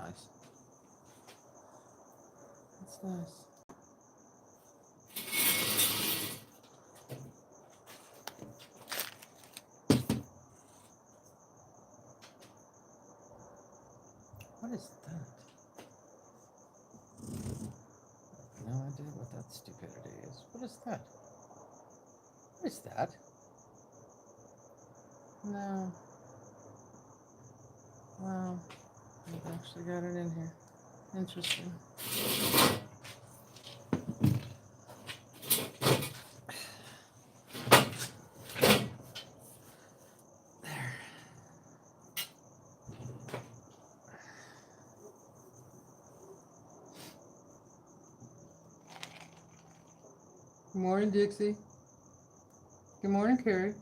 nice. That's nice. What is that? No idea what that stupidity is. What is that? What is that? No. Wow. I've actually got it in here. Interesting. There. Good morning, Dixie. Good morning, Carrie.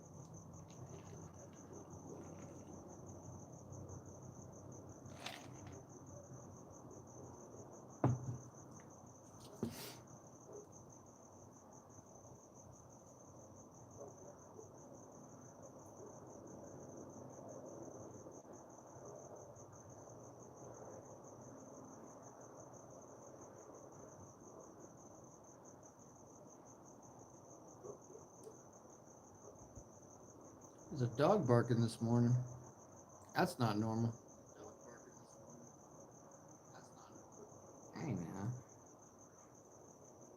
There's a dog barking this morning. That's not normal. Hey now.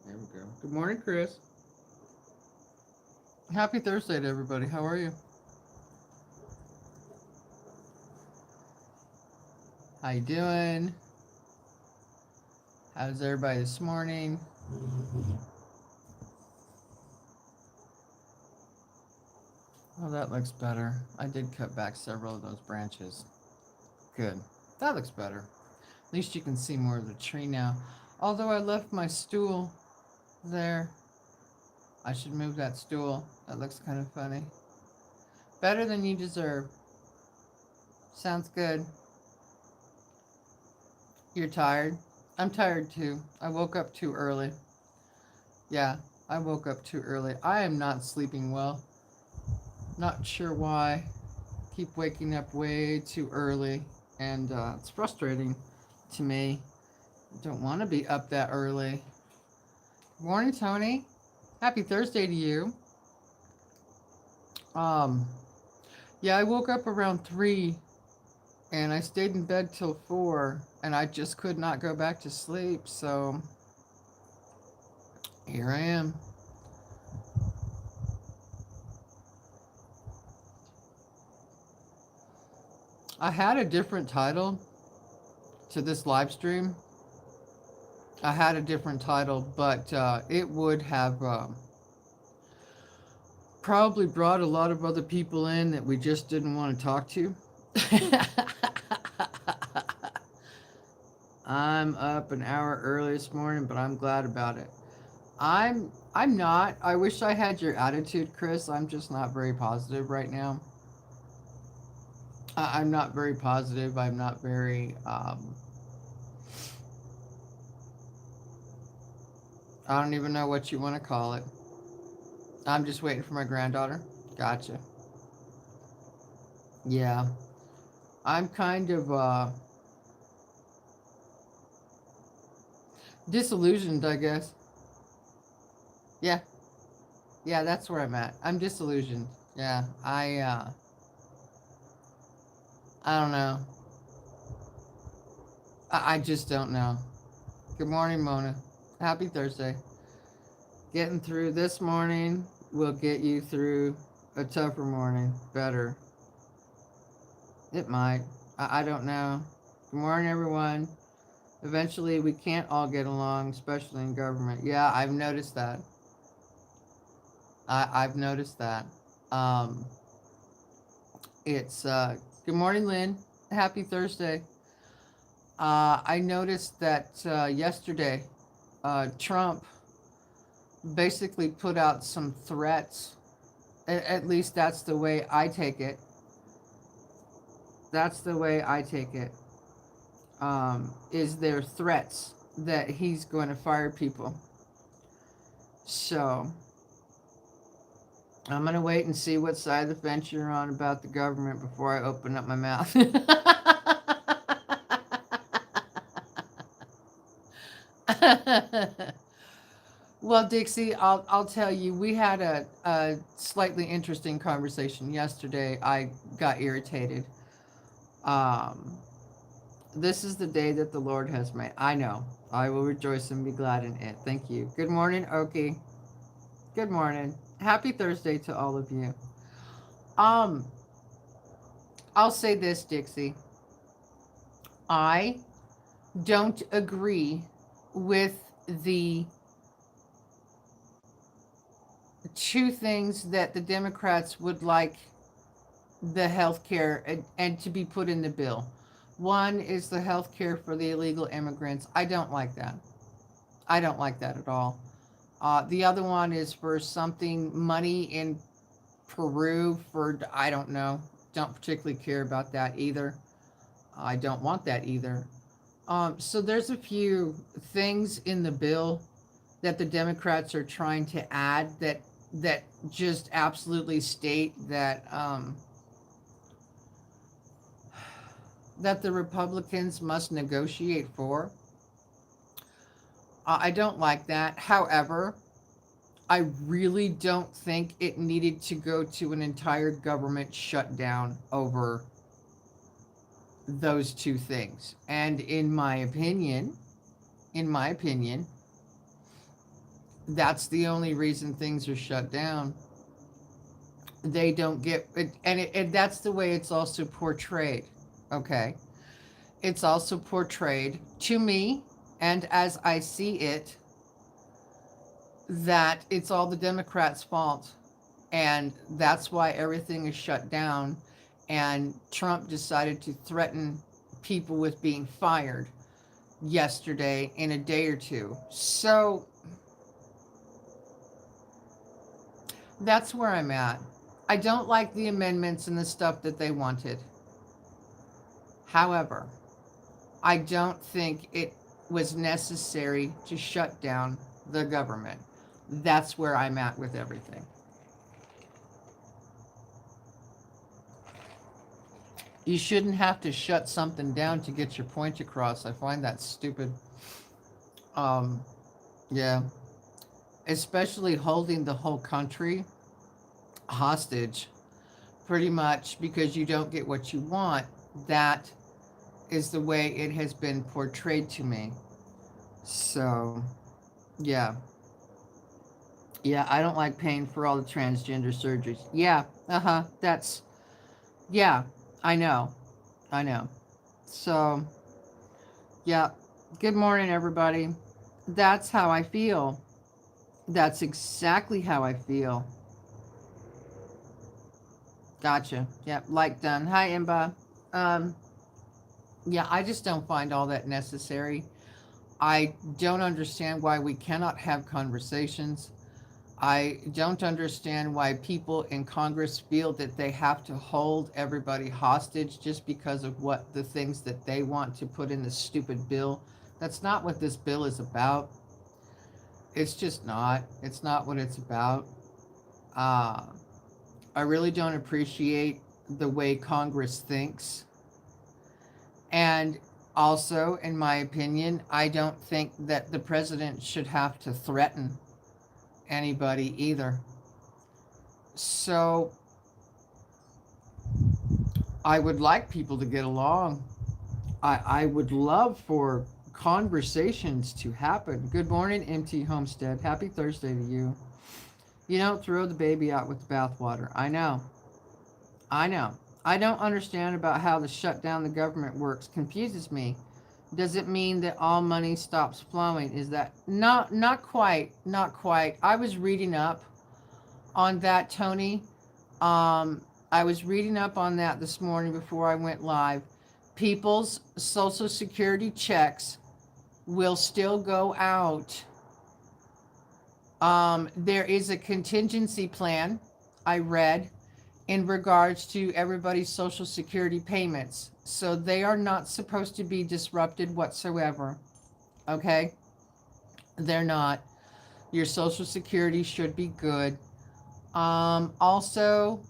There we go. Good morning, Chris. Happy Thursday to everybody. How are you? How you doing? How's everybody this morning? Oh, that looks better. I did cut back several of those branches. Good. That looks better. At least you can see more of the tree now. Although I left my stool there. I should move that stool. That looks kind of funny. Better than you deserve. Sounds good. You're tired? I'm tired too. I woke up too early. Yeah, I woke up too early. I am not sleeping well. Not sure why. Keep waking up way too early. And it's frustrating to me. I don't want to be up that early. Good morning, Tony. Happy Thursday to you. Yeah, I woke up around 3 and I stayed in bed till 4 and I just could not go back to sleep, so here I am. I had a different title to this live stream. I had a different title, but it would have probably brought a lot of other people in that we just didn't want to talk to. I'm up an hour early this morning, but I'm glad about it. I'm not. I wish I had your attitude, Chris. I'm just not very positive right now. I'm not very positive. I'm not very I don't even know what you want to call it. I'm just waiting for my granddaughter. Gotcha. Yeah. I'm kind of disillusioned, I guess. Yeah. Yeah, that's where I'm at. I'm disillusioned. Yeah. I don't know. I just don't know. Good morning, Mona. Happy Thursday. Getting through this morning will get you through a tougher morning. Better. It might. I don't know. Good morning, everyone. Eventually, we can't all get along, especially in government. Yeah, I've noticed that. I've noticed that. It's good morning, Lynn. Happy Thursday. I noticed that yesterday, Trump basically put out some threats. At least that's the way I take it. That's the way I take it. Is there threats that he's going to fire people? So I'm going to wait and see what side of the fence you're on about the government before I open up my mouth. Well, Dixie, I'll tell you, we had a slightly interesting conversation yesterday. I got irritated. Um, this is the day that the Lord has made. I know. I will rejoice and be glad in it. Thank you. Good morning, Oki. Good morning. Happy Thursday to all of you. Um, I'll say this, Dixie. I don't agree with the two things that the Democrats would like the health care and to be put in the bill. One is the health care for the illegal immigrants. I don't like that. I don't like that at all. The other one is for something money in Peru for, I don't know. Don't particularly care about that either. I don't want that either. So there's a few things in the bill that the Democrats are trying to add that just absolutely state that the Republicans must negotiate for. I don't like that. However, I really don't think it needed to go to an entire government shutdown over those two things. And in my opinion, that's the only reason things are shut down. They don't get it, and that's the way it's also portrayed. Okay, it's also portrayed to me, and as I see it, that it's all the Democrats' fault, and that's why everything is shut down. And Trump decided to threaten people with being fired yesterday in a day or two. So that's where I'm at. I don't like the amendments and the stuff that they wanted. However, I don't think it was necessary to shut down the government. That's where I'm at with everything. You shouldn't have to shut something down to get your point across. I find that stupid. Um, yeah. Especially holding the whole country hostage, pretty much because you don't get what you want. That is the way it has been portrayed to me. So, yeah. Yeah, I don't like paying for all the transgender surgeries. Yeah, that's, yeah, I know. I know. So, yeah. Good morning, everybody. That's how I feel. That's exactly how I feel. Gotcha. Yep, like done. Hi, Imba. Um, yeah, I just don't find all that necessary. I don't understand why we cannot have conversations. I don't understand why people in Congress feel that they have to hold everybody hostage just because of what the things that they want to put in this stupid bill. That's not what this bill is about. It's just not. It's not what it's about. Uh, I really don't appreciate the way Congress thinks. And also, in my opinion, I don't think that the president should have to threaten anybody either. So I would like people to get along. I would love for conversations to happen. Good morning, MT Homestead. Happy Thursday to you. You don't throw the baby out with the bathwater. I know. I know. I don't understand about how the shut down the government works. Confuses me. Does it mean that all money stops flowing? Is that not quite, not quite. I was reading up on that, Tony. I was reading up on that this morning before I went live. People's Social Security checks will still go out. There is a contingency plan, I read, in regards to everybody's Social Security payments. So they are not supposed to be disrupted whatsoever. Okay? They're not. Your Social Security should be good. Also,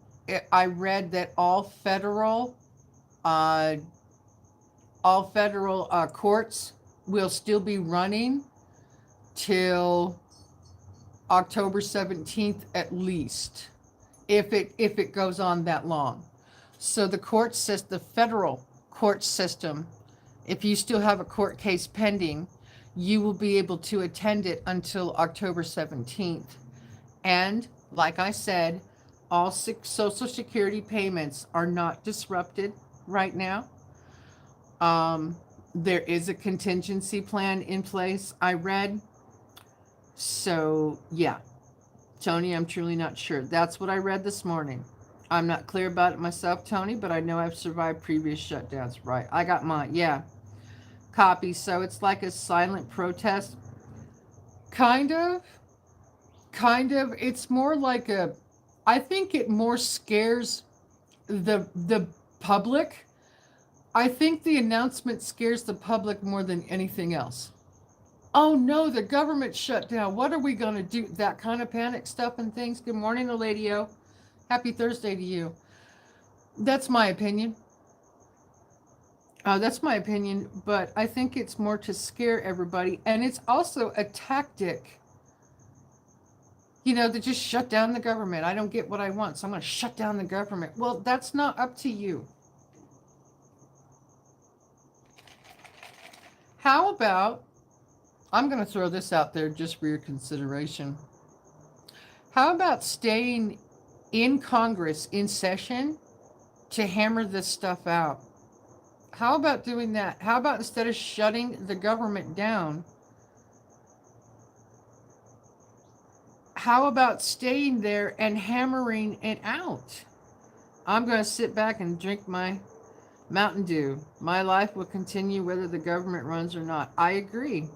I read that all federal courts will still be running till October 17th at least, if it goes on that long. So the court system, the federal court system, if you still have a court case pending, you will be able to attend it until October 17th. And like I said, all Social Security payments are not disrupted right now. There is a contingency plan in place, I read. So, yeah. Tony, I'm truly not sure. That's what I read this morning. I'm not clear about it myself, Tony, but I know I've survived previous shutdowns. Right. I got mine. Yeah. Copy. So it's like a silent protest. Kind of. It's more like I think it more scares the public. I think the announcement scares the public more than anything else. Oh no, the government shut down. What are we going to do? That kind of panic stuff and things. Good morning, Eladio. Happy Thursday to you. That's my opinion. That's my opinion, but I think it's more to scare everybody. And it's also a tactic, to just shut down the government. I don't get what I want, so I'm going to shut down the government. Well, that's not up to you. How about, I'm going to throw this out there just for your consideration. How about staying in Congress in session to hammer this stuff out? How about doing that? How about instead of shutting the government down, how about staying there and hammering it out? I'm going to sit back and drink my Mountain Dew. My life will continue whether the government runs or not. I agree.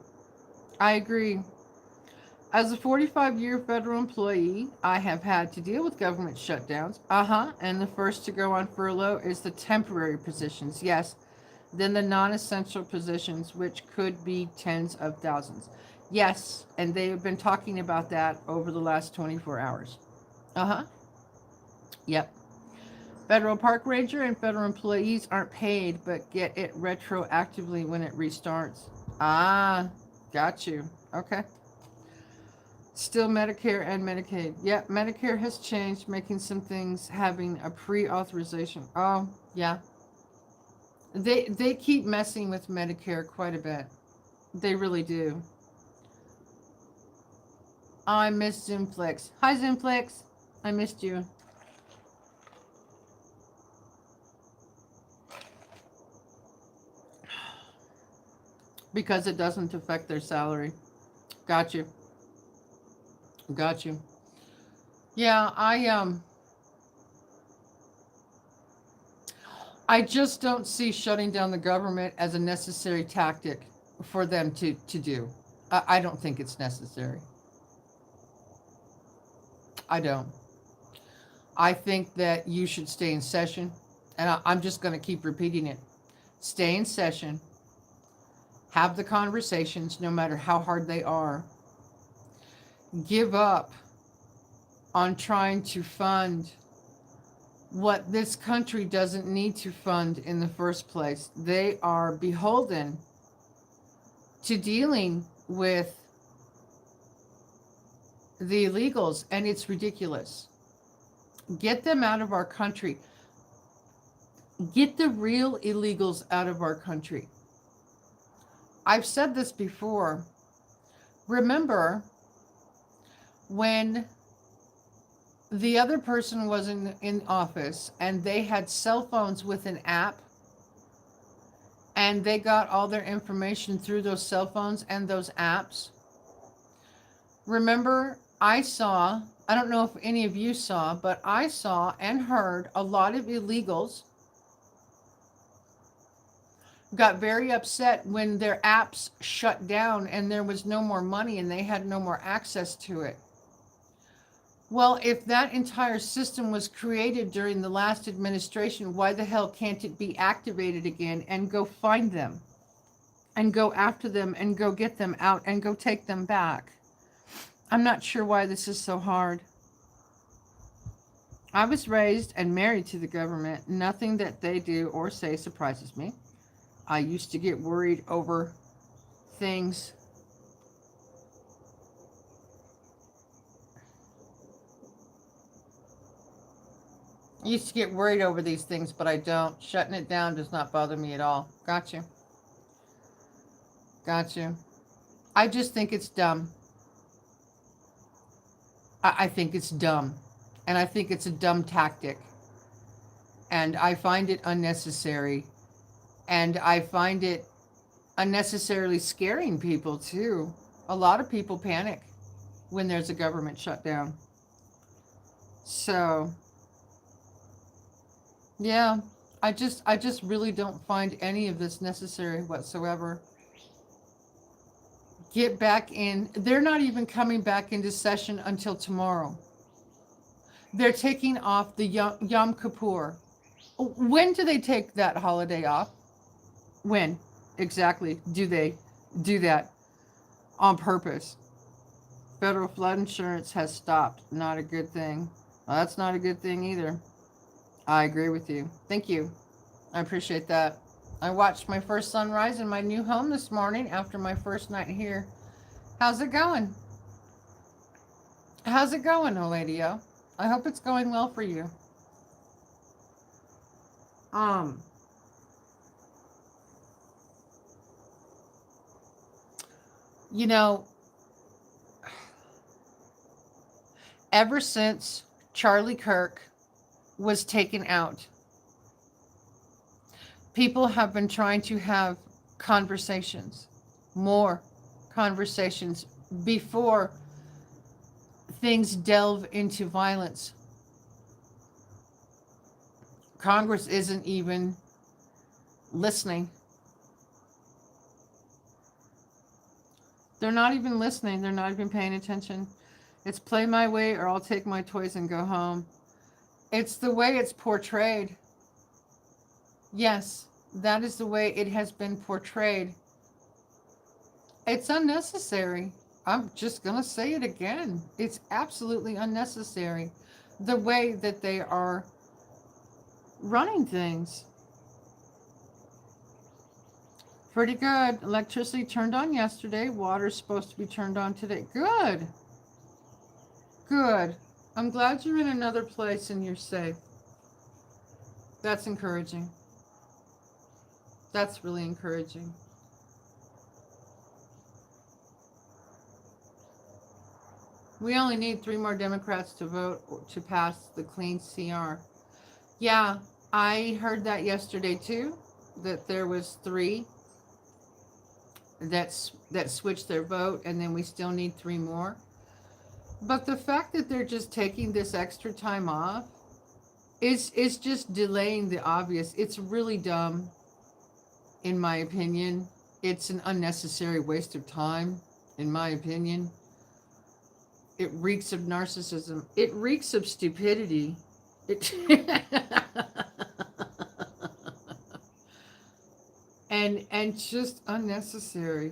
As a 45-year federal employee, I have had to deal with government shutdowns. And the first to go on furlough is the temporary positions. Yes. Then the non-essential positions, which could be tens of thousands. Yes. And they have been talking about that over the last 24 hours. Yep. Federal park ranger and federal employees aren't paid, but get it retroactively when it restarts. Got you. Okay. Still Medicare and Medicaid. Yep, Medicare has changed, making some things having a pre-authorization. Oh, yeah. They keep messing with Medicare quite a bit. They really do. I miss Zoomflex. Hi, Zoomflex. I missed you. Because it doesn't affect their salary. Got you. Yeah, I just don't see shutting down the government as a necessary tactic for them to do. I don't think it's necessary. I don't. I think that you should stay in session, and I'm just going to keep repeating it. Stay in session. Have the conversations, no matter how hard they are. Give up on trying to fund what this country doesn't need to fund in the first place. They are beholden to dealing with the illegals, and it's ridiculous. Get them out of our country. Get the real illegals out of our country. I've said this before. Remember when the other person was in office and they had cell phones with an app and they got all their information through those cell phones and those apps? Remember, I don't know if any of you saw, but I saw and heard a lot of illegals got very upset when their apps shut down and there was no more money and they had no more access to it. Well, if that entire system was created during the last administration, why the hell can't it be activated again and go find them and go after them and go get them out and go take them back? I'm not sure why this is so hard. I was raised and married to the government. Nothing that they do or say surprises me. I used to get worried over things I used to get worried over these things, but I don't. Shutting it down does not bother me at all. Got you. Got you. I just think it's dumb. I think it's dumb. And I think it's a dumb tactic. And I find it unnecessary. And I find it unnecessarily scaring people, too. A lot of people panic when there's a government shutdown. So, yeah, I just really don't find any of this necessary whatsoever. Get back in. They're not even coming back into session until tomorrow. They're taking off the Yom Kippur. When do they take that holiday off? When exactly do they do that on purpose? Federal flood insurance has stopped. Not a good thing. Well, that's not a good thing either. I agree with you. Thank you. I appreciate that. I watched my first sunrise in my new home this morning after my first night here. How's it going? How's it going, Oladio? I hope it's going well for you. Um, you know, ever since Charlie Kirk was taken out, people have been trying to have conversations, more conversations before things delve into violence. Congress isn't even listening. They're not even listening. They're not even paying attention. It's play my way or I'll take my toys and go home. It's the way it's portrayed. Yes, that is the way it has been portrayed. It's unnecessary. I'm just going to say it again. It's absolutely unnecessary. The way that they are running things. Pretty good. Electricity turned on yesterday. Water's supposed to be turned on today. Good. Good. I'm glad you're in another place and you're safe. That's encouraging. That's really encouraging. We only need 3 more Democrats to vote to pass the clean CR. Yeah, I heard that yesterday too, that there was 3 that switched their vote, and then we still need 3 more. But the fact that they're just taking this extra time off is just delaying the obvious. It's really dumb, in my opinion. It's an unnecessary waste of time, in my opinion. It reeks of narcissism. It reeks of stupidity. And just unnecessary.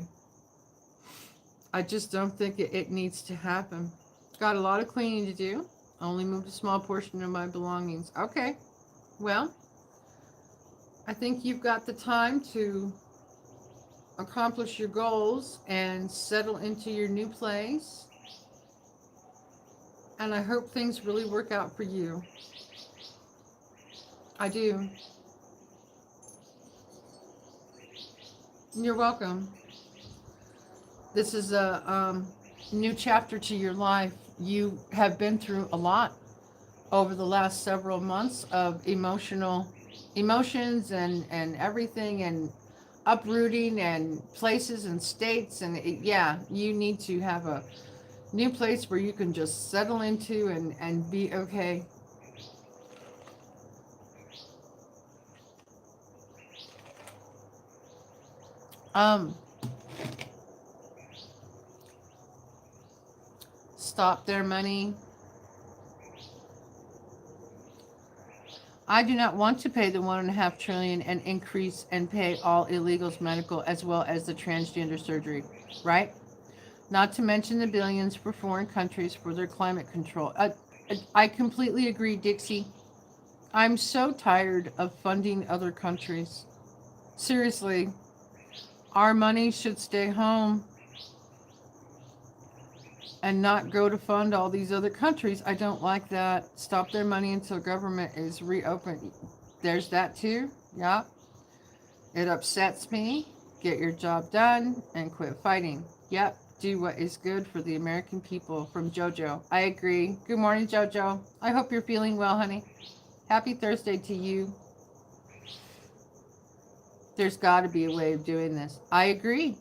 I just don't think it needs to happen. Got a lot of cleaning to do. Only moved a small portion of my belongings. Okay. Well, I think you've got the time to accomplish your goals and settle into your new place. And I hope things really work out for you. I do. You're welcome. This is a new chapter to your life. You have been through a lot over the last several months of emotions and everything, and uprooting and places and states. And yeah, you need to have a new place where you can just settle into and be okay. Stop their money. I do not want to pay the $1.5 trillion and increase and pay all illegals medical as well as the transgender surgery, right? Not to mention the billions for foreign countries for their climate control. I completely agree, Dixie. I'm so tired of funding other countries. Seriously, our money should stay home. and not go to fund all these other countries. I don't like that. Stop their money until government is reopened. There's that too. Yeah. It upsets me. Get your job done and quit fighting. Yep. Do what is good for the American people. From JoJo. I agree. Good morning, JoJo. I hope you're feeling well, honey. Happy Thursday to you. There's got to be a way of doing this. I agree.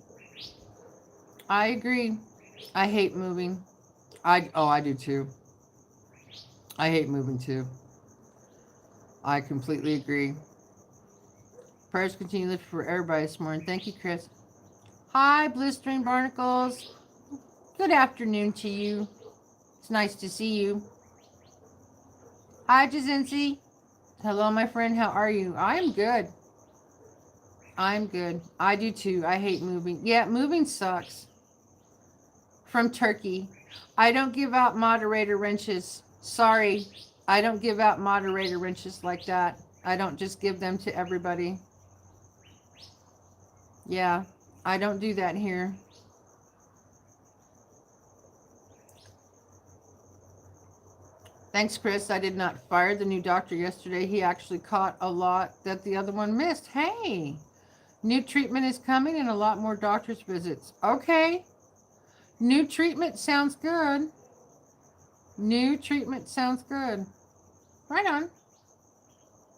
I agree. I hate moving. I do too. I hate moving too. I completely agree. Prayers continue to lift for everybody this morning. Thank you, Chris. Hi, Blistering Barnacles. Good afternoon to you. It's nice to see you. Hi, Jazinci. Hello, my friend. How are you? I'm good. I'm good. I do too. I hate moving. Yeah, moving sucks. From Turkey. I don't give out moderator wrenches. Sorry. I don't give out moderator wrenches like that. I don't just give them to everybody. Yeah, I don't do that here. Thanks, Chris. I did not fire the new doctor yesterday. He actually caught a lot that the other one missed. Hey, new treatment is coming and a lot more doctor's visits. Okay. New treatment sounds good. New treatment sounds good. Right on.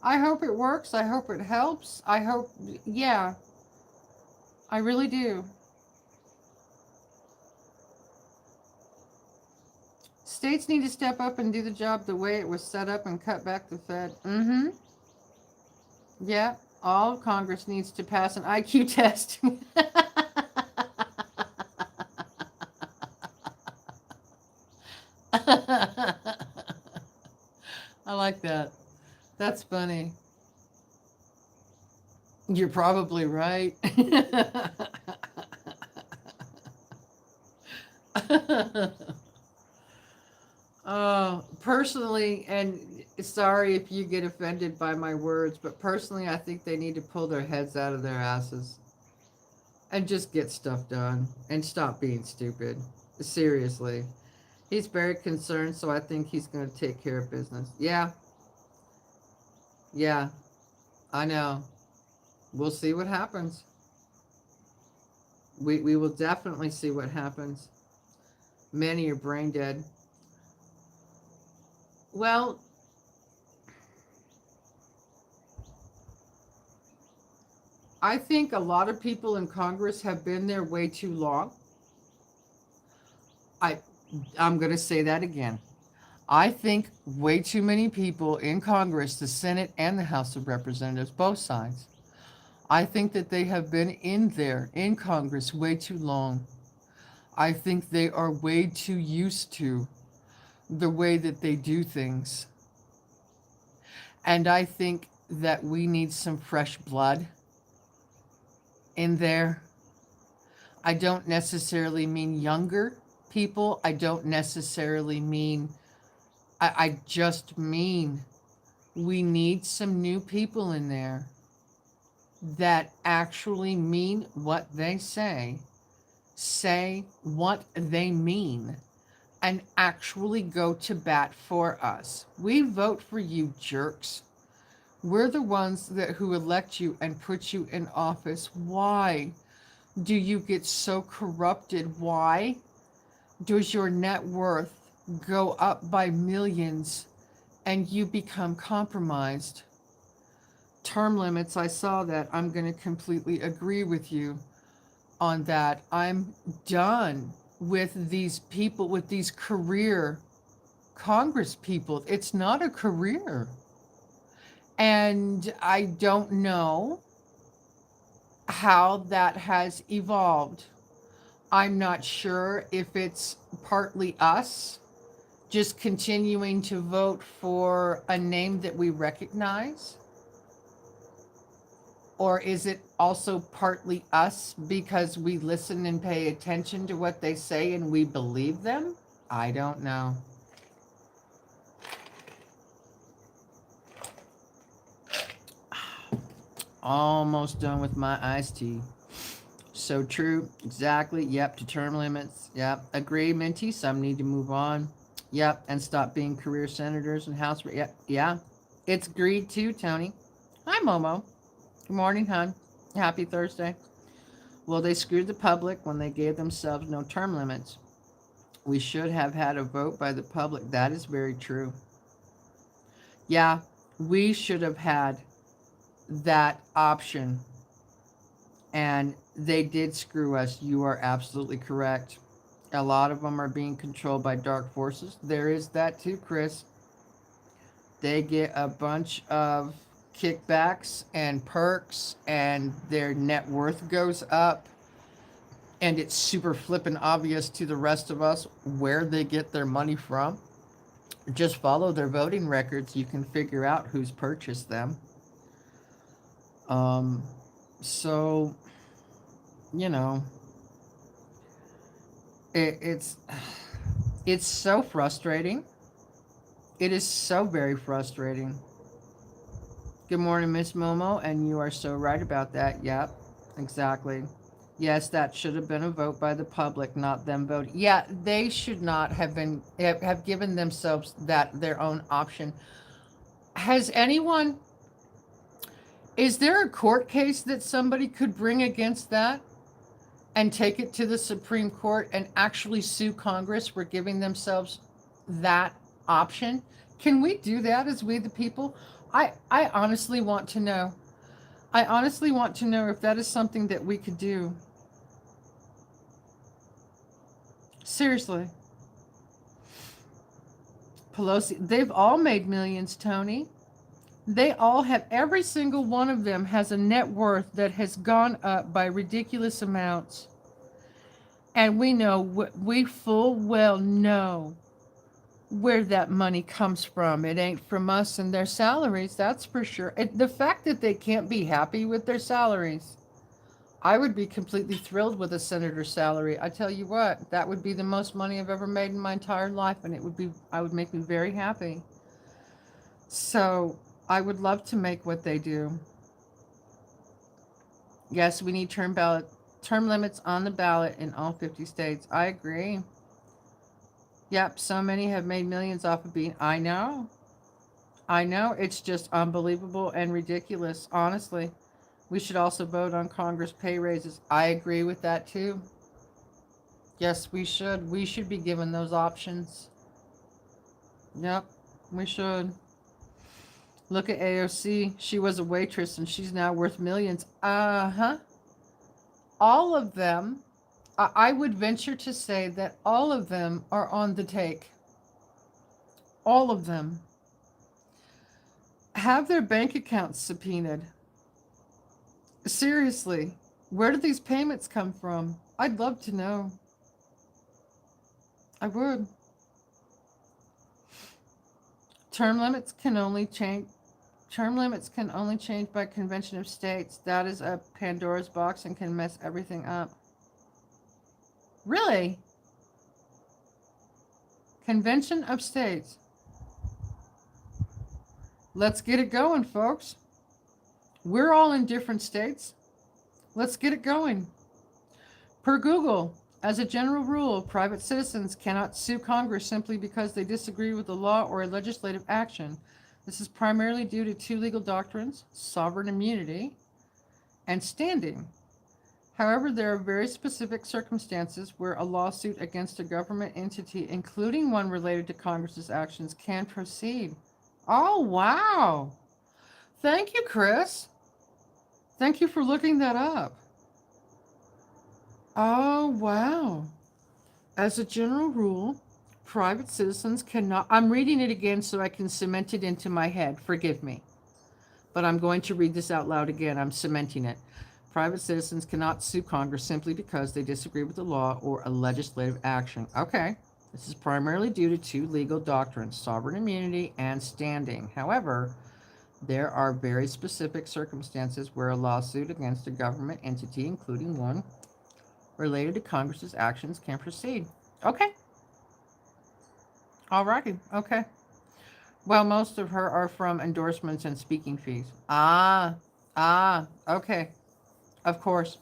I hope it works. I hope it helps. I hope, yeah, I really do. States need to step up and do the job the way it was set up and cut back the Fed. Mm-hmm. Yeah, all of Congress needs to pass an IQ test. I like that. That's funny. You're probably right. Personally, and sorry if you get offended by my words, but personally, I think they need to pull their heads out of their asses and just get stuff done and stop being stupid. Seriously. He's very concerned, so I think he's going to take care of business. Yeah. Yeah. I know. We'll see what happens. We will definitely see what happens. Many are brain dead. Well, I think a lot of people in Congress have been there way too long. I'm going to say that again. I think way too many people in Congress, the Senate and the House of Representatives, both sides, I think that they have been in there, in Congress, way too long. I think they are way too used to the way that they do things. And I think that we need some fresh blood in there. I don't necessarily mean younger people. I don't necessarily mean, I just mean we need some new people in there that actually mean what they say what they mean, and actually go to bat for us. We vote for you, jerks. We're the ones who elect you and put you in office. Why do you get so corrupted? Why does your net worth go up by millions and you become compromised? Term limits, I saw that. I'm going to completely agree with you on that. I'm done with these people, with these career Congress people. It's not a career. And I don't know how that has evolved. I'm not sure if it's partly us just continuing to vote for a name that we recognize, or is it also partly us because we listen and pay attention to what they say and we believe them? I don't know. Almost done with my iced tea. So true. Exactly. Yep. To term limits. Yep. Agree, Minty. Some need to move on. Yep. And stop being career senators and House. Yep. Yeah. It's agreed too, Tony. Hi, Momo. Good morning, hon. Happy Thursday. Well, they screwed the public when they gave themselves no term limits. We should have had a vote by the public. That is very true. Yeah. We should have had that option. And they did screw us. You are absolutely correct. A lot of them are being controlled by dark forces. There is that too, Chris. They get a bunch of kickbacks and perks, and their net worth goes up. And it's super flippin' obvious to the rest of us where they get their money from. Just follow their voting records. You can figure out who's purchased them. Um, so, you know, it's it's so frustrating. It is so very frustrating. Good morning, Miss Momo, and you are so right about that. Yep, exactly. Yes, that should have been a vote by the public, not them voting. Yeah, they should not have been have given themselves that their own option. Has anyone is there a court case that somebody could bring against that and take it to the Supreme Court and actually sue Congress for giving themselves that option? Can we do that as we the people? I honestly want to know. I honestly want to know if that is something that we could do. Seriously. Pelosi, they've all made millions, Tony. They all have, every single one of them has a net worth that has gone up by ridiculous amounts. And we know, we full well know where that money comes from. It ain't from us and their salaries, that's for sure. The fact that they can't be happy with their salaries, I would be completely thrilled with a senator's salary. I tell you what, that would be the most money I've ever made in my entire life, and I would make me very happy. So I would love to make what they do. Yes, we need term limits on the ballot in all 50 states. I agree. Yep, so many have made millions off of being. I know. I know. It's just unbelievable and ridiculous, honestly. We should also vote on Congress pay raises. I agree with that too. Yes, we should. We should be given those options. Yep, we should. Look at AOC. She was a waitress and she's now worth millions. Uh-huh. All of them, I would venture to say that all of them are on the take. All of them. Have their bank accounts subpoenaed. Seriously, where do these payments come from? I'd love to know. I would. Term limits can only change. Term limits can only change by convention of states. That is a Pandora's box and can mess everything up. Really? Convention of states. Let's get it going, folks. We're all in different states. Let's get it going. Per Google, as a general rule, private citizens cannot sue Congress simply because they disagree with the law or a legislative action. This is primarily due to two legal doctrines, sovereign immunity and standing. However, there are very specific circumstances where a lawsuit against a government entity, including one related to Congress's actions, can proceed. Oh, wow. Thank you, Chris. Thank you for looking that up. Oh, wow. As a general rule, private citizens cannot. I'm reading it again so I can cement it into my head. Forgive me. But I'm going to read this out loud again. I'm cementing it. Private citizens cannot sue Congress simply because they disagree with the law or a legislative action. Okay. This is primarily due to two legal doctrines, sovereign immunity and standing. However, there are very specific circumstances where a lawsuit against a government entity, including one related to Congress's actions, can proceed. Okay. All righty. Okay. Well, most of her are from endorsements and speaking fees. Okay. Of course.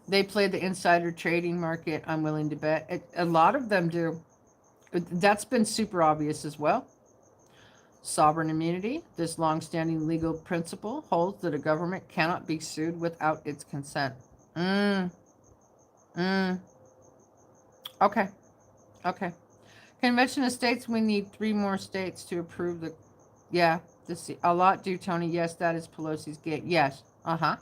They play the insider trading market, I'm willing to bet. A lot of them do. That's been super obvious as well. Sovereign immunity, this long-standing legal principle, holds that a government cannot be sued without its consent. Mm, mm. Okay, okay. Convention of States, we need 3 more states to approve the... Yeah, a lot do, Tony. Yes, that is Pelosi's gate. Yes, uh-huh.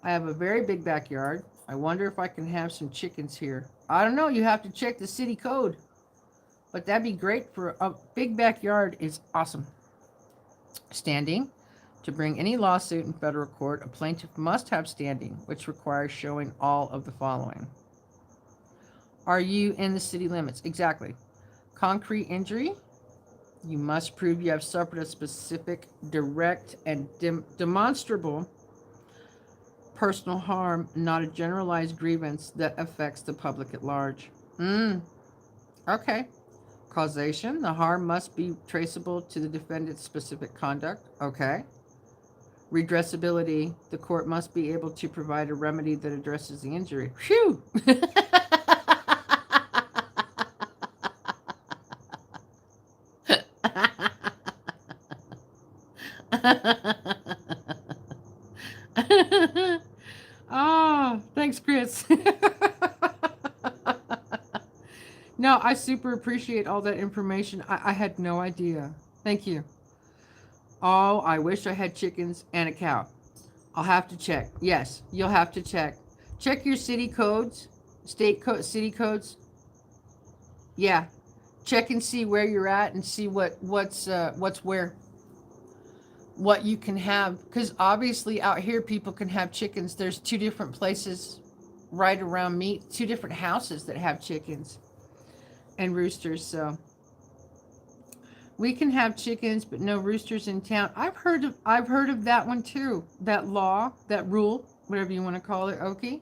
I have a very big backyard. I wonder if I can have some chickens here. I don't know. You have to check the city code. But that'd be great for a big backyard is awesome. Standing. To bring any lawsuit in federal court, a plaintiff must have standing, which requires showing all of the following. Are you in the city limits? Exactly. Concrete injury. You must prove you have suffered a specific, direct, and demonstrable personal harm, not a generalized grievance that affects the public at large. Okay. Causation. The harm must be traceable to the defendant's specific conduct. Okay. Redressability. The court must be able to provide a remedy that addresses the injury. Phew! Oh, thanks, Chris. No, I super appreciate all that information. I had no idea. Thank you. Oh, I wish I had chickens and a cow. I'll have to check. Yes, you'll have to check. Check your city codes, city codes. Yeah, check and see where you're at and see what's where, what you can have. Because obviously out here people can have chickens. There's 2 different places right around me, 2 different houses that have chickens and roosters. So we can have chickens, but no roosters in town. I've heard of that one too. That law, that rule, whatever you want to call it, Okie.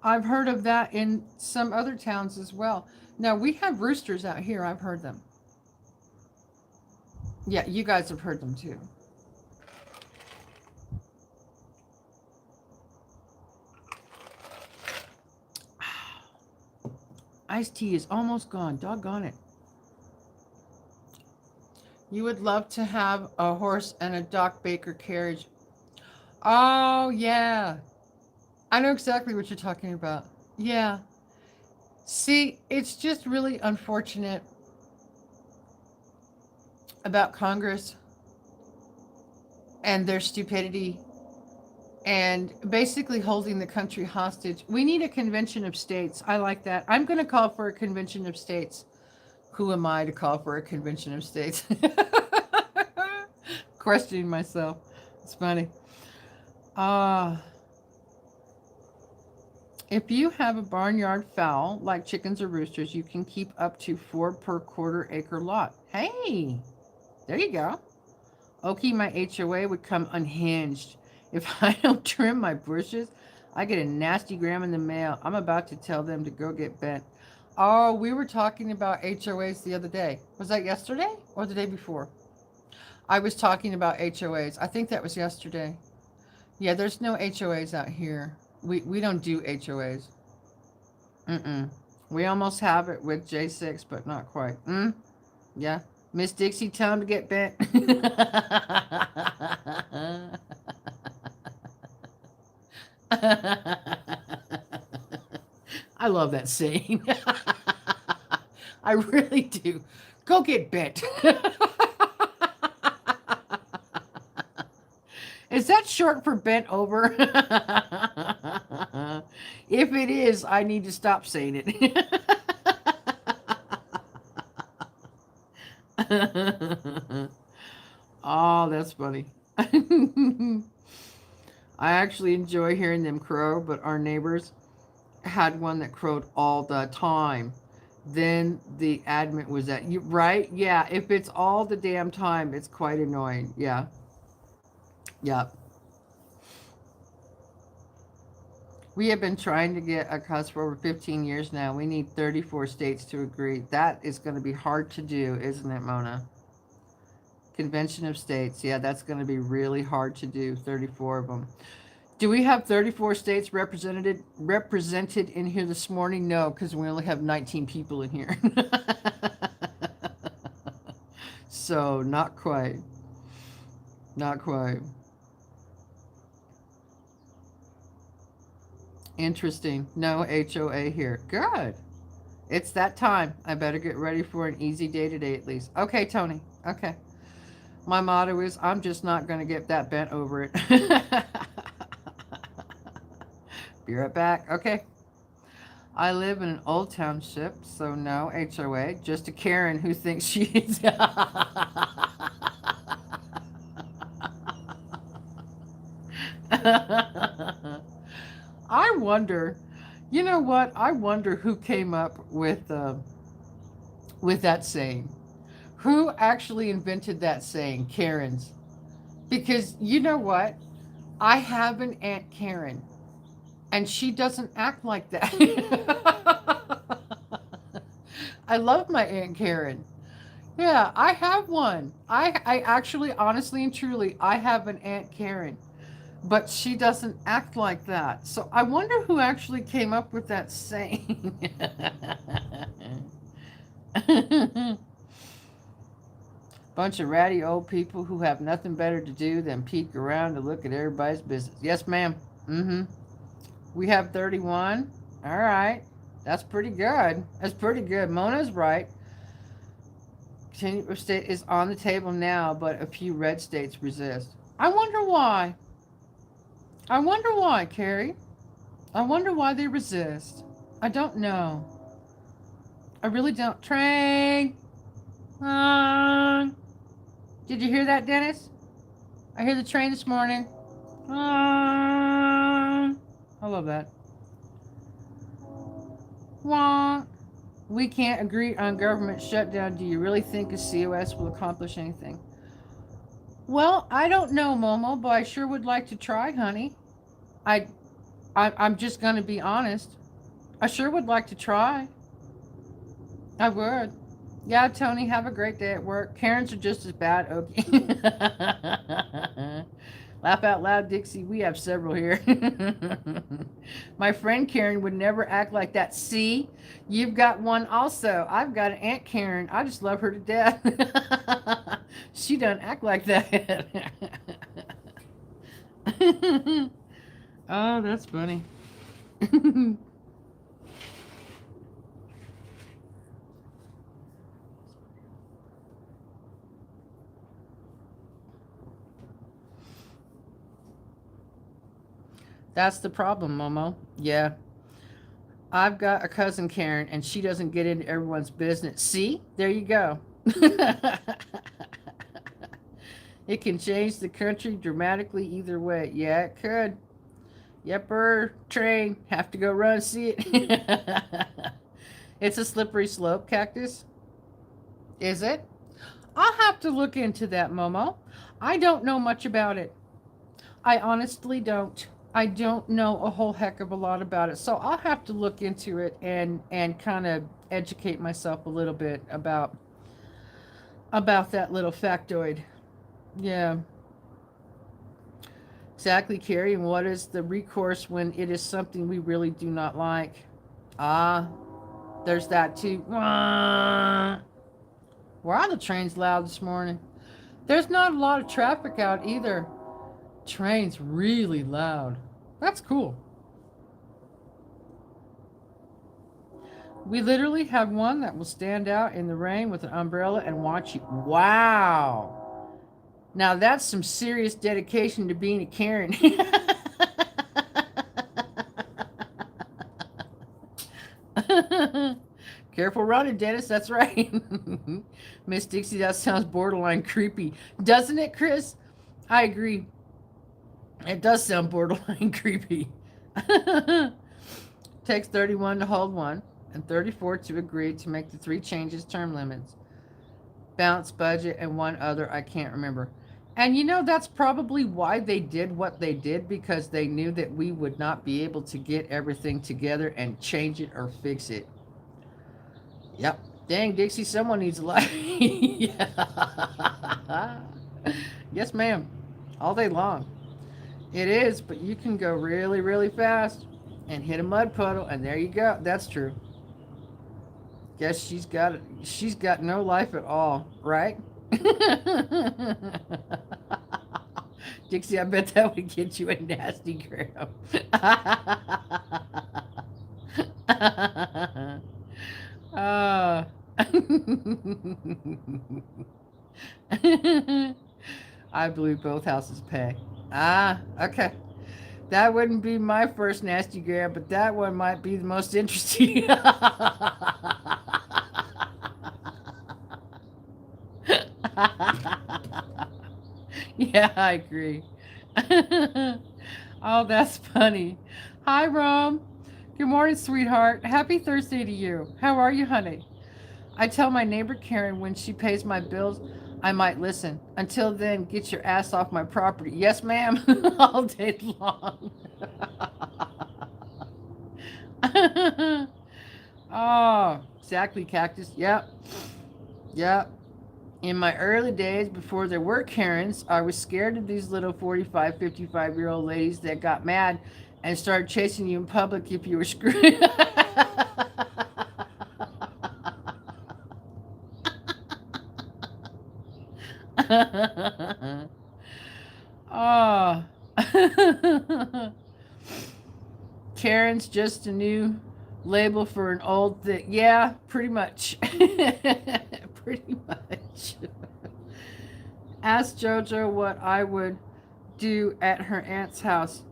I've heard of that in some other towns as well. Now we have roosters out here. I've heard them. Yeah, you guys have heard them too. Iced tea is almost gone. Doggone it. You would love to have a horse and a Doc Baker carriage. Oh, yeah. I know exactly what you're talking about. Yeah. See, it's just really unfortunate about Congress and their stupidity and basically holding the country hostage. We need a convention of states. I like that. I'm going to call for a convention of states. Who am I to call for a convention of states? Questioning myself. It's funny. If you have a barnyard fowl, like chickens or roosters, you can keep up to 4 per quarter-acre lot. Hey, there you go. Okie, my HOA would come unhinged. If I don't trim my bushes, I get a nasty gram in the mail. I'm about to tell them to go get bent. Oh, we were talking about HOAs the other day. Was that yesterday or the day before? I was talking about HOAs. I think that was yesterday. Yeah, there's no HOAs out here. We don't do HOAs. We almost have it with J6, but not quite. Yeah. Miss Dixie, tell him to get bent. I love that saying. I really do. Go get bent. Is that short for bent over? If it is, I need to stop saying it. Oh, that's funny. I actually enjoy hearing them crow, but our neighbors had one that crowed all the time. Then the admin was at you, right? Yeah, if it's all the damn time, it's quite annoying. Yeah. Yep. We have been trying to get a cause for over 15 years now. We need 34 states to agree. That is going to be hard to do, isn't it, Mona? Convention of States. Yeah, that's going to be really hard to do. 34 of them. Do we have 34 states represented in here this morning? No, because we only have 19 people in here. So not quite. Not quite. Interesting. No HOA here. Good. It's that time. I better get ready for an easy day today at least. Okay, Tony. Okay. My motto is I'm just not going to get that bent over it. Be right back. Okay. I live in an old township, so no HOA. Just a Karen who thinks she is. I wonder, you know what? I wonder who came up with that saying. Who actually invented that saying, Karens? Because you know what? I have an Aunt Karen, and she doesn't act like that. I love my Aunt Karen. Yeah, I have one. I actually, honestly and truly, I have an Aunt Karen, but she doesn't act like that. So I wonder who actually came up with that saying. Bunch of ratty old people who have nothing better to do than peek around to look at everybody's business. Yes, ma'am. Mm-hmm. We have 31. All right. That's pretty good. That's pretty good. Mona's right. Continuous state is on the table now, but a few red states resist. I wonder why. I wonder why, Carrie. I wonder why they resist. I don't know. I really don't. Train. Did you hear that, Dennis? I hear the train this morning. I love that. Wah. We can't agree on government shutdown. Do you really think a COS will accomplish anything? Well, I don't know, Momo, but I sure would like to try, honey. I, I'm just going to be honest. I sure would like to try. I would. Yeah, Tony, have a great day at work. Karens are just as bad. Okay. Laugh out loud, Dixie. We have several here. My friend Karen would never act like that. See, you've got one also. I've got an Aunt Karen. I just love her to death. She doesn't act like that. Oh, that's funny. That's the problem, Momo. Yeah. I've got a cousin Karen, and she doesn't get into everyone's business. See? There you go. It can change the country dramatically either way. Yeah, it could. Yepper, train. Have to go run, see it. It's a slippery slope, Cactus. Is it? I'll have to look into that, Momo. I don't know much about it. I honestly don't. I don't know a whole heck of a lot about it. So I'll have to look into it and kind of educate myself a little bit about that little factoid. Yeah. Exactly, Carrie. And what is the recourse when it is something we really do not like? Ah, there's that too. Why are the trains loud this morning? There's not a lot of traffic out either. Train's really loud. That's cool. We literally have one that will stand out in the rain with an umbrella and watch you. Wow. Now that's some serious dedication to being a Karen. Careful running, Dennis. That's right. Miss Dixie, that sounds borderline creepy. Doesn't it, Chris? I agree. It does sound borderline creepy. Takes 31 to hold one and 34 to agree to make the 3 changes term limits. Balance budget and one other I can't remember. And you know, that's probably why they did what they did, because they knew that we would not be able to get everything together and change it or fix it. Yep. Dang, Dixie, someone needs a light. Yeah. Yes, ma'am. All day long. It is, but you can go really, really fast and hit a mud puddle, and there you go. That's true. Guess she's got no life at all, right? Dixie, I bet that would get you a nasty gram. uh, I believe both houses pay. Ah, okay. That wouldn't be my first nasty gram, but that one might be the most interesting. Yeah, I agree. Oh, that's funny. Hi, Rom. Good morning, sweetheart. Happy Thursday to you. How are you, honey? I tell my neighbor Karen when she pays my bills, I might listen. Until then, get your ass off my property. Yes, ma'am. All day long. Oh, exactly, Cactus. Yep. Yep. In my early days, before there were Karens, I was scared of these little 45, 55-year-old ladies that got mad and started chasing you in public if you were screwed. Oh. Karen's just a new label for an old thing. Yeah, pretty much. Pretty much. Ask JoJo what I would do at her aunt's house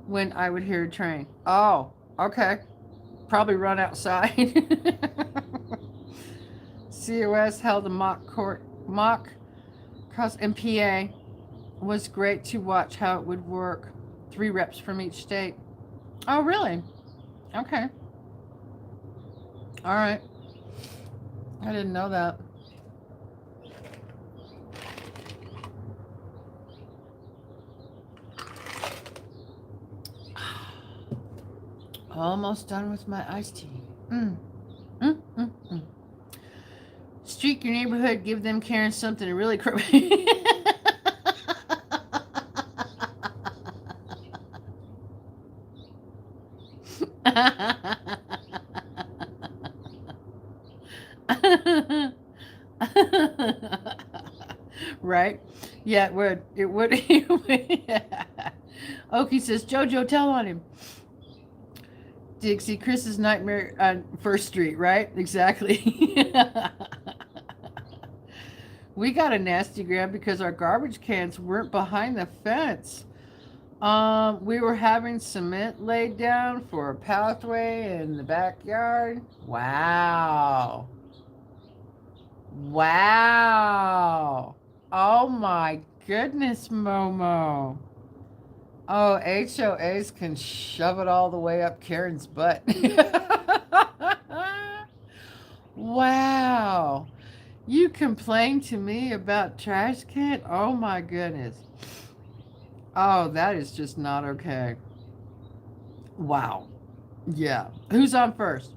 when I would hear a train. Oh, okay. Probably run outside. COS held a mock cross MPA. Was great to watch how it would work. 3 reps from each state. Oh, really? Okay. All right. I didn't know that. Almost done with my iced tea. Mm. Mm, mm, mm. Streak your neighborhood. Give them Karen something to really Right? Yeah, it would. It would. Okie says, JoJo, tell on him. Dixie, Chris's nightmare on First Street, right? Exactly. We got a nasty gram because our garbage cans weren't behind the fence. We were having cement laid down for a pathway in the backyard. Wow. Wow. Oh my goodness, Momo. Oh, HOAs can shove it all the way up Karen's butt. Wow. You complained to me about trash can? Oh my goodness. Oh, that is just not okay. Wow. Yeah. Who's on first?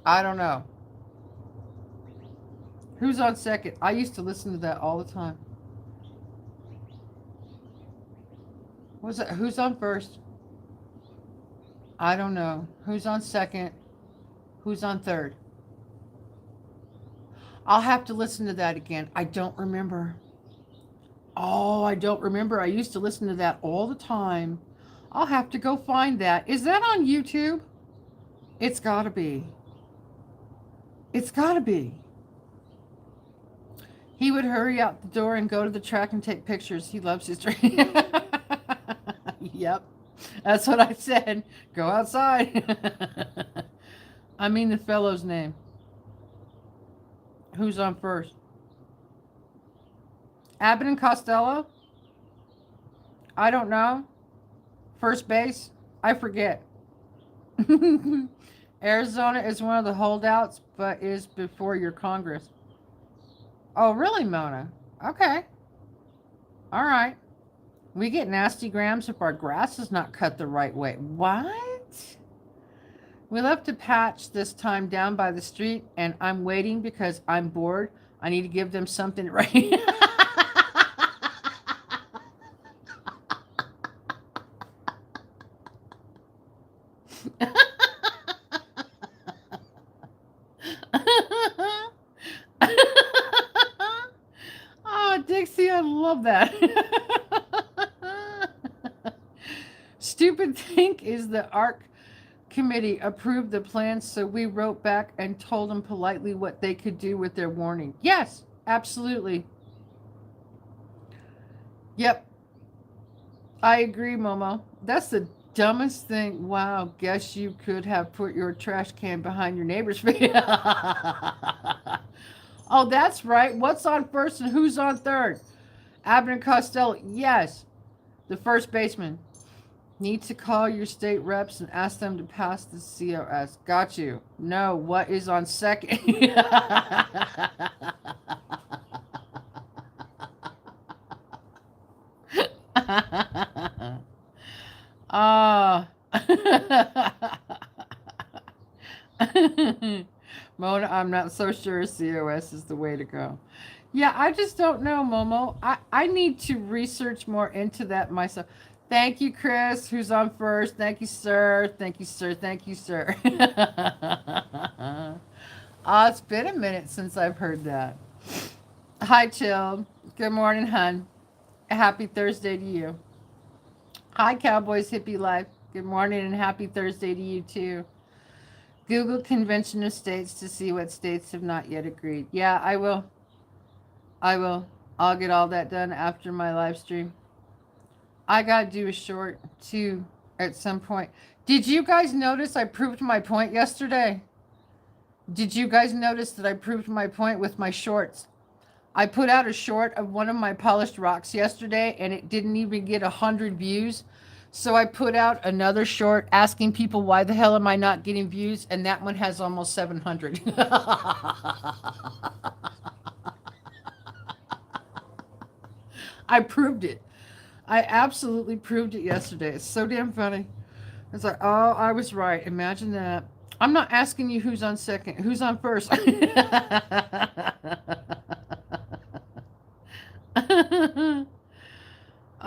I don't know. Who's on second? I used to listen to that all the time. What's that? Who's on first? I don't know. Who's on second? Who's on third? I'll have to listen to that again. I don't remember. Oh, I don't remember. I used to listen to that all the time. I'll have to go find that. Is that on YouTube? It's gotta be. It's gotta be. He would hurry out the door and go to the track and take pictures. He loves his train. Yep. That's what I said. Go outside. I mean the fellow's name. Who's on first? Abbott and Costello? I don't know. First base? I forget. Arizona is one of the holdouts, but is before your Congress. Oh, really, Mona? Okay. All right. We get nasty grams if our grass is not cut the right way. What? We left a patch this time down by the street, and I'm waiting because I'm bored. I need to give them something right. Oh, Dixie, I love that. Stupid think is the ARC committee approved the plan, so we wrote back and told them politely what they could do with their warning. Yes, absolutely. Yep, I agree, Momo. That's the dumbest thing. Wow, guess you could have put your trash can behind your neighbor's face. Oh, that's right. What's on first and who's on third? Abner Costello. Yes, the first baseman. Need to call your state reps and ask them to pass the COS. Got you. No, what is on second? Ah. Mona, I'm not so sure COS is the way to go. Yeah, I just don't know, Momo. I need to research more into that myself. Thank you, Chris, who's on first. Thank you, sir. Thank you, sir. Thank you, sir. Oh, it's been a minute since I've heard that. Hi, Chill. Good morning, hun. Happy Thursday to you. Hi, Cowboys Hippie Life. Good morning and happy Thursday to you, too. Google Convention of States to see what states have not yet agreed. Yeah, I will. I will. I'll get all that done after my live stream. I got to do a short, too, at some point. Did you guys notice I proved my point yesterday? Did you guys notice that I proved my point with my shorts? I put out a short of one of my polished rocks yesterday, and it didn't even get 100 views. So I put out another short asking people why the hell am I not getting views, and that one has almost 700. I proved it. I absolutely proved it yesterday. It's so damn funny. It's like, oh, I was right. Imagine that. I'm not asking you who's on second, who's on first.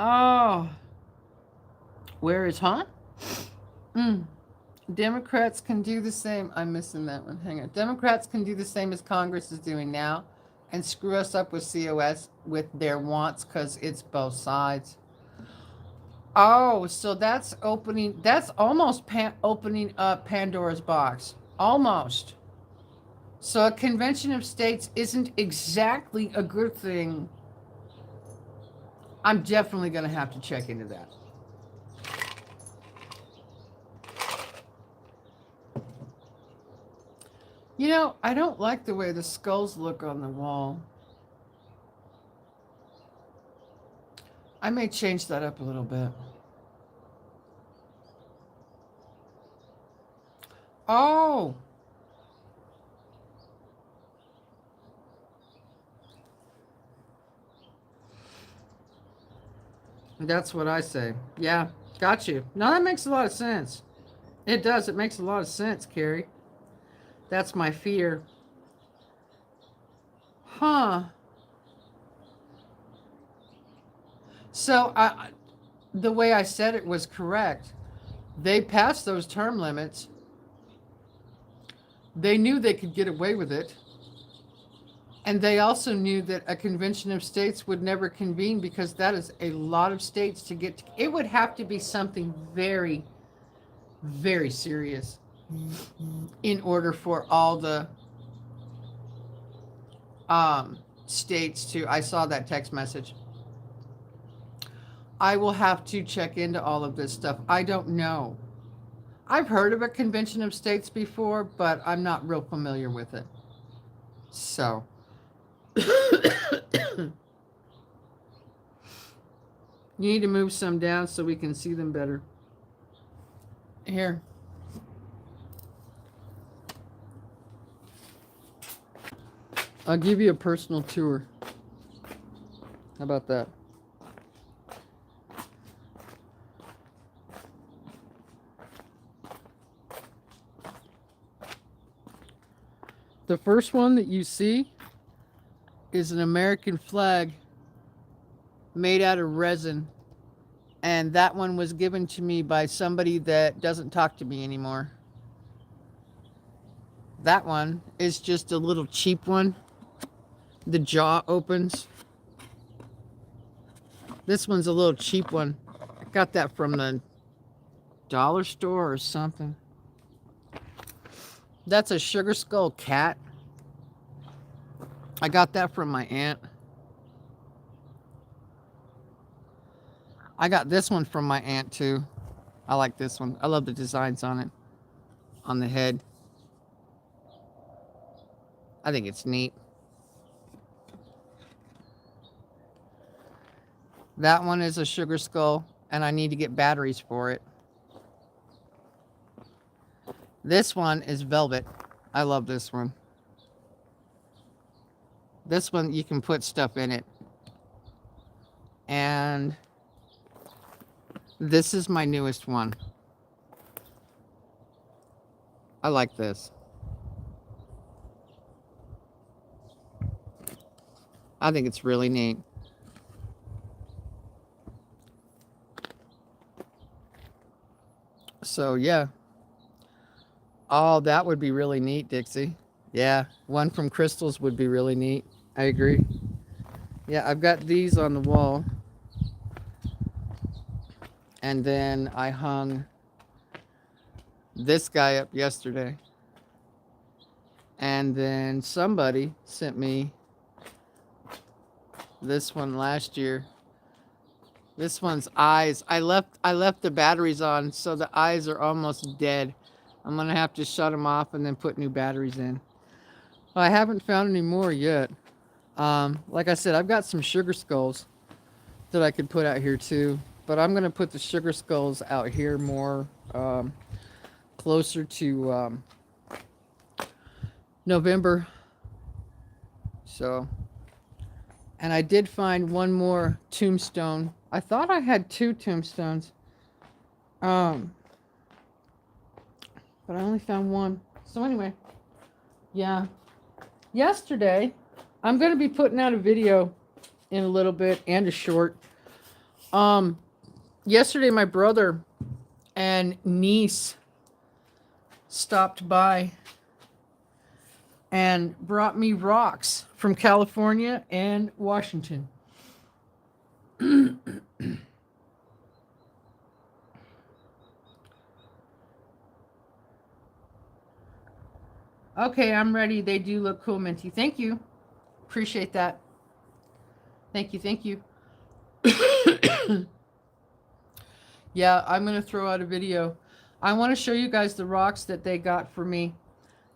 Oh, where is Han? Mm. Democrats can do the same. I'm missing that one. Hang on. Democrats can do the same as Congress is doing now and screw us up with COS with their wants because it's both sides. Oh, so that's opening, that's almost opening up Pandora's box. Almost. So a convention of states isn't exactly a good thing. I'm definitely going to have to check into that. You know, I don't like the way the skulls look on the wall. I may change that up a little bit. Oh. That's what I say. Yeah, got you. No, that makes a lot of sense. It does. It makes a lot of sense, Carrie. That's my fear. Huh. So the way I said it was correct. They passed those term limits. They knew they could get away with it. And they also knew that a convention of states would never convene because that is a lot of states to get to. It would have to be something very, very serious in order for all the states to. I saw that text message. I will have to check into all of this stuff. I don't know. I've heard of a convention of states before, but I'm not real familiar with it. So. You need to move some down so we can see them better. Here. I'll give you a personal tour. How about that? The first one that you see is an American flag made out of resin. And that one was given to me by somebody that doesn't talk to me anymore. That one is just a little cheap one. The jaw opens. This one's a little cheap one. I got that from the dollar store or something. That's a sugar skull cat. I got that from my aunt. I got this one from my aunt too. I like this one. I love the designs on it. On the head. I think it's neat. That one is a sugar skull, and I need to get batteries for it. This one is velvet. I love this one. This one, you can put stuff in it. And this is my newest one. I like this. I think it's really neat. So, yeah. Oh, that would be really neat, Dixie. Yeah, one from Crystals would be really neat. I agree. Yeah, I've got these on the wall. And then I hung this guy up yesterday. And then somebody sent me this one last year. This one's eyes. I left the batteries on, so the eyes are almost dead. I'm gonna have to shut them off and then put new batteries in. Well, I haven't found any more yet. Like I said, I've got some sugar skulls that I could put out here too, but I'm gonna put the sugar skulls out here more closer to November. So, and I did find one more tombstone. I thought I had 2 tombstones, but I only found one. So anyway, yeah. Yesterday, I'm going to be putting out a video in a little bit and a short. Yesterday, my brother and niece stopped by and brought me rocks from California and Washington. Okay, I'm ready. They do look cool, Minty. Thank you. Appreciate that. Thank you. Thank you. Yeah, I'm going to throw out a video. I want to show you guys the rocks that they got for me.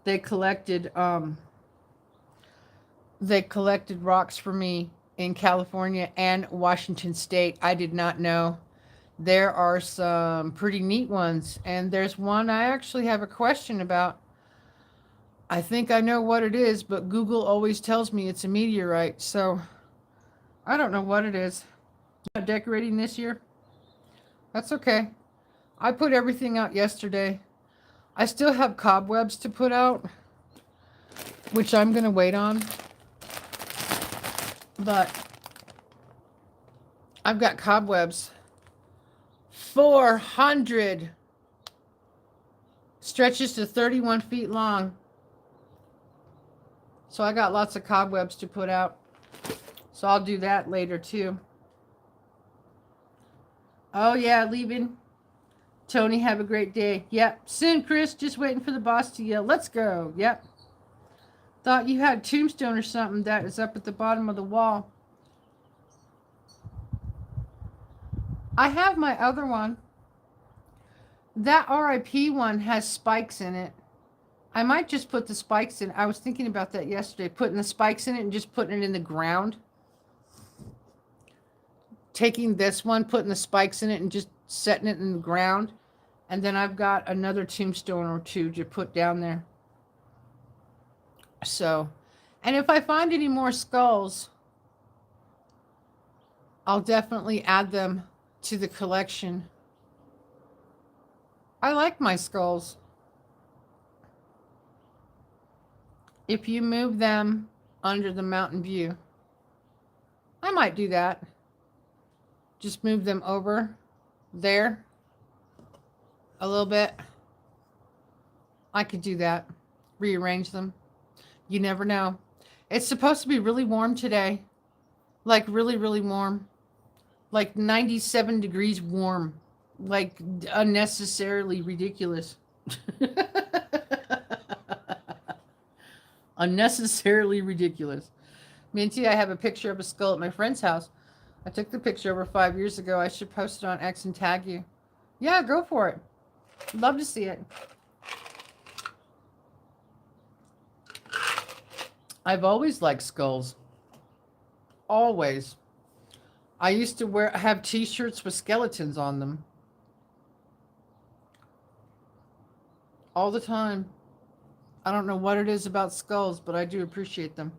They collected rocks for me in California and Washington State. I did not know. There are some pretty neat ones, and there's one I actually have a question about. I think I know what it is, but Google always tells me it's a meteorite, so I don't know what it is. Not decorating this year? That's okay. I put everything out yesterday. I still have cobwebs to put out, which I'm going to wait on. But I've got cobwebs. 400 stretches to 31 feet long. So I got lots of cobwebs to put out. So I'll do that later too. Oh yeah, leaving. Tony, have a great day. Yep. Soon, Chris. Just waiting for the boss to yell, let's go. Yep. Thought you had tombstone or something that is up at the bottom of the wall. I have my other one. That RIP one has spikes in it. I might just put the spikes in. I was thinking about that yesterday, putting the spikes in it and just putting it in the ground. Taking this one, putting the spikes in it and just setting it in the ground. And then I've got another tombstone or 2 to put down there. So, and if I find any more skulls, I'll definitely add them to the collection. I like my skulls. If you move them under the mountain view, I might do that. Just move them over there a little bit. I could do that. rearrange them. You never know. It's supposed to be really warm today. Like really, really warm. Like 97 degrees warm. Like unnecessarily ridiculous. Unnecessarily ridiculous. Minty, I have a picture of a skull at my friend's house. I took the picture over 5 years ago. I should post it on X and tag you. Yeah, go for it. Love to see it. I've always liked skulls. Always. I used to have t-shirts with skeletons on them. All the time. I don't know what it is about skulls, but I do appreciate them.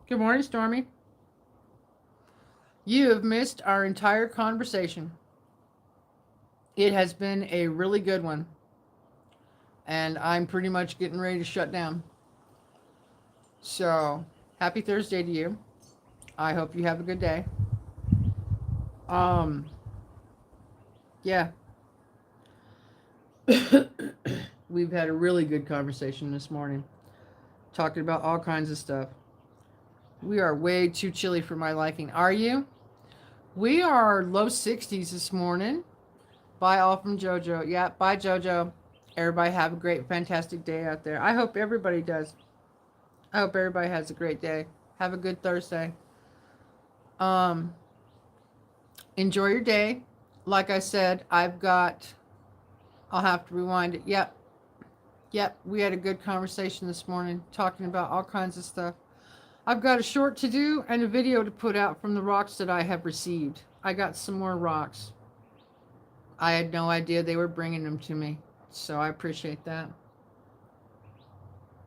Good morning, Stormy. You have missed our entire conversation. It has been a really good one. And I'm pretty much getting ready to shut down. So, happy Thursday to you. I hope you have a good day. Yeah. We've had a really good conversation this morning. Talking about all kinds of stuff. We are way too chilly for my liking. Are you? We are low 60s this morning. Bye all from JoJo. Yeah, bye JoJo. Everybody have a great, fantastic day out there. I hope everybody does. I hope everybody has a great day. Have a good Thursday. Enjoy your day. Like I said, I'll have to rewind it. Yep, we had a good conversation this morning talking about all kinds of stuff. I've got a short to do and a video to put out from the rocks that I have received. I got some more rocks. I had no idea they were bringing them to me, so I appreciate that.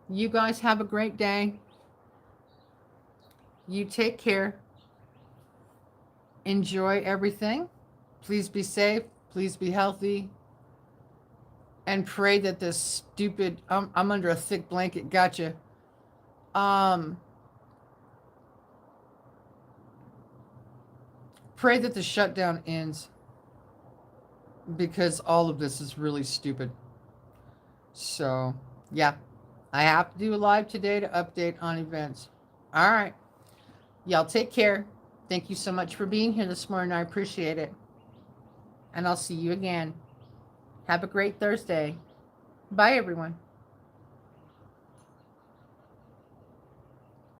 You guys have a great day. You take care. Enjoy everything. Please be safe. Please be healthy. And pray that this stupid... I'm under a thick blanket. Gotcha. Pray that the shutdown ends. Because all of this is really stupid. So, yeah. I have to do a live today to update on events. All right. Y'all take care. Thank you so much for being here this morning. I appreciate it. And I'll see you again. Have a great Thursday. Bye, everyone.